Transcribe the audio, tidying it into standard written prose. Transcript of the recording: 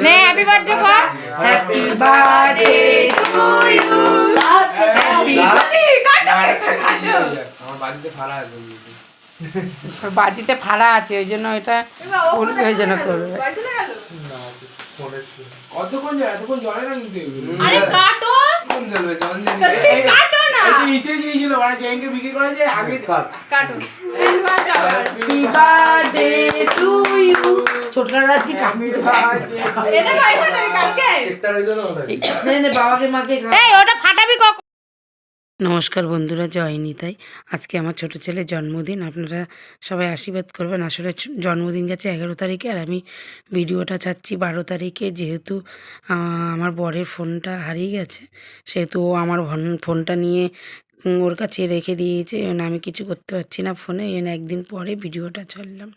নে happy birthday বল। Happy birthday to you. Happy বাজিতে ফাড়া আছে ওই জন্য এটা ওই জন্য করবে। কতক্ষণ জল এতক্ষণ জলে না কিন্তু আরে কাটো কোন জলবে জল কাটো না এই নিচে দিয়েছিল মানে জেনকে বিক্রি করে যে আগে কাটো। Happy birthday to you. ছোটরা আজকে কাটবে এটা ভাই ফাটাবি কালকে একটা রইল না ওটা নে বাবাকে মাকে এই ওটা ফাটাবি কখন? নমস্কার বন্ধুরা, জয় নিতাই। আজকে আমার ছোট ছেলের জন্মদিন, আপনারা সবাই আশীর্বাদ করবেন। আসলে জন্মদিন গেছে 11 তারিখে আর আমি ভিডিওটা ছাড়ছি 12 তারিখে। যেহেতু আমার বরের ফোনটা হারিয়ে গেছে, সেহেতু ও আমার ফোনটা নিয়ে ওর কাছে রেখে দিয়েছে, এই জন্য আমি কিছু করতে পারছি না ফোনে, এই জন্য একদিন পরে ভিডিওটা ছাড়লাম।